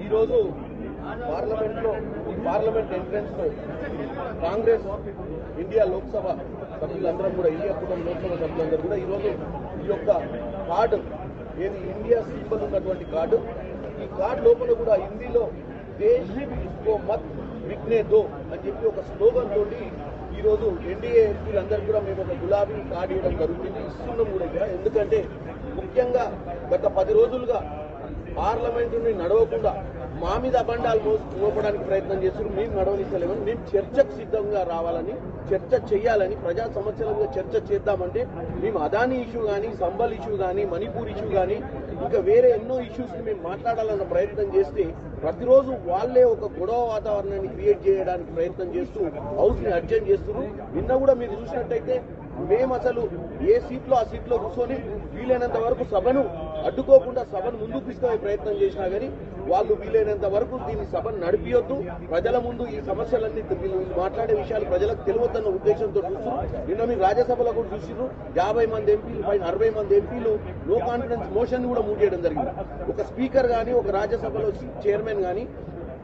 ఈరోజు parliament entrance లో Congress India Lok Sabha సభ్యులందరూ కూడా ఇండియా కూటమి లోక్సభ సభ్యులందరూ కూడా ఈరోజు ఈ యొక్క కార్డు ఏది ఇండియా సింబల్ ఉన్నటువంటి కార్డు ఈ కార్డు లోపల కూడా హిందీలో దేశ్ ఇస్కో మత్ విక్నే దో అని చెప్పి ఒక స్లోగన్ తోటి ఈరోజు ఎన్డీఏ ఎంపీలందరూ కూడా మేము ఒక గులాబీ కార్డు ఇవ్వడం జరుగుతుంది, ఇస్తున్నాం కూడా ఇక్కడ. ఎందుకంటే ముఖ్యంగా గత 10 రోజులుగా పార్లమెంటుని నడవకుండా మా మీద అబండాలు మోపడానికి ప్రయత్నం చేస్తున్నారు. మేము నడవనిస్తలేమని, మేము చర్చకు సిద్ధంగా రావాలని, చర్చ చేయాలని, ప్రజా సమస్యల మీద చర్చ చేద్దామంటే మేము అదానీ ఇష్యూ కానీ, సంబల్ ఇష్యూ కానీ, మణిపూర్ ఇష్యూ కానీ ఇంకా వేరే ఎన్నో ఇష్యూస్ మేము మాట్లాడాలన్న ప్రయత్నం చేస్తే ప్రతిరోజు వాళ్లే ఒక గొడవ వాతావరణాన్ని క్రియేట్ చేయడానికి ప్రయత్నం చేస్తూ హౌస్ ని అడ్జస్ట్ చేస్తున్నారు. నిన్న కూడా మీరు చూసినట్టయితే మేము అసలు ఏ సీట్లో ఆ సీట్లో కూర్చొని వీలైనంత వరకు సభను అడ్డుకోకుండా సభను ముందుకు తీసుకునే ప్రయత్నం చేసినా కానీ వాళ్ళు వీలైనంత వరకు దీన్ని సభను నడిపియొద్దు, ప్రజల ముందు ఈ సమస్యలన్నీ వీళ్ళు మాట్లాడే విషయాలు ప్రజలకు తెలియవద్దన్న ఉద్దేశంతో చూస్తున్నారు. నిన్న మీరు రాజ్యసభలో కూడా చూసినారు, 50 మంది ఎంపీలు పైన 60 మంది ఎంపీలు నో కాన్ఫిడెన్స్ మోషన్ కూడా మూవ్ చేయడం జరిగింది. ఒక స్పీకర్ కానీ, ఒక రాజ్యసభలో చైర్మన్ కానీ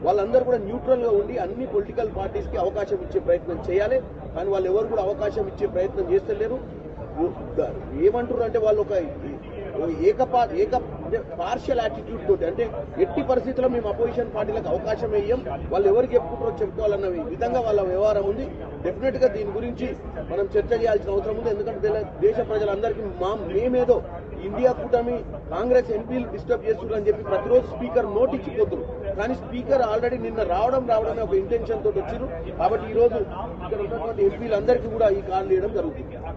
వాళ్ళందరూ కూడా న్యూట్రల్ గా ఉండి అన్ని పొలిటికల్ పార్టీస్ కి అవకాశం ఇచ్చే ప్రయత్నం చేయాలి. కానీ వాళ్ళు ఎవరు కూడా అవకాశం ఇచ్చే ప్రయత్నం చేస్తలేరు. ఏమంటారు అంటే వాళ్ళు ఒక పార్షియల్ యాటిట్యూడ్ తోటి, అంటే ఎట్టి పరిస్థితుల్లో మేము అపోజిషన్ పార్టీలకు అవకాశం వేయం, వాళ్ళు ఎవరికి చెప్పుకుంటారో చెప్పుకోవాలన్న విధంగా వాళ్ళ వ్యవహారం ఉంది. డెఫినెట్ గా దీని గురించి మనం చర్చ చేయాల్సిన అవసరం ఉంది. ఎందుకంటే దేశ ప్రజలందరికీ మేమేదో ఇండియా కూటమి కాంగ్రెస్ ఎంపీలు డిస్టర్బ్ చేస్తున్నారని చెప్పి ప్రతిరోజు స్పీకర్ నోటిచ్చిపోతున్నారు. కానీ స్పీకర్ ఆల్రెడీ నిన్న రావడమే ఒక ఇంటెన్షన్ తోటి వచ్చారు. కాబట్టి ఈ రోజు ఇక్కడ ఉన్నటువంటి ఎంపీలందరికీ కూడా ఈ కార్డు ఇవ్వడం జరుగుతుంది.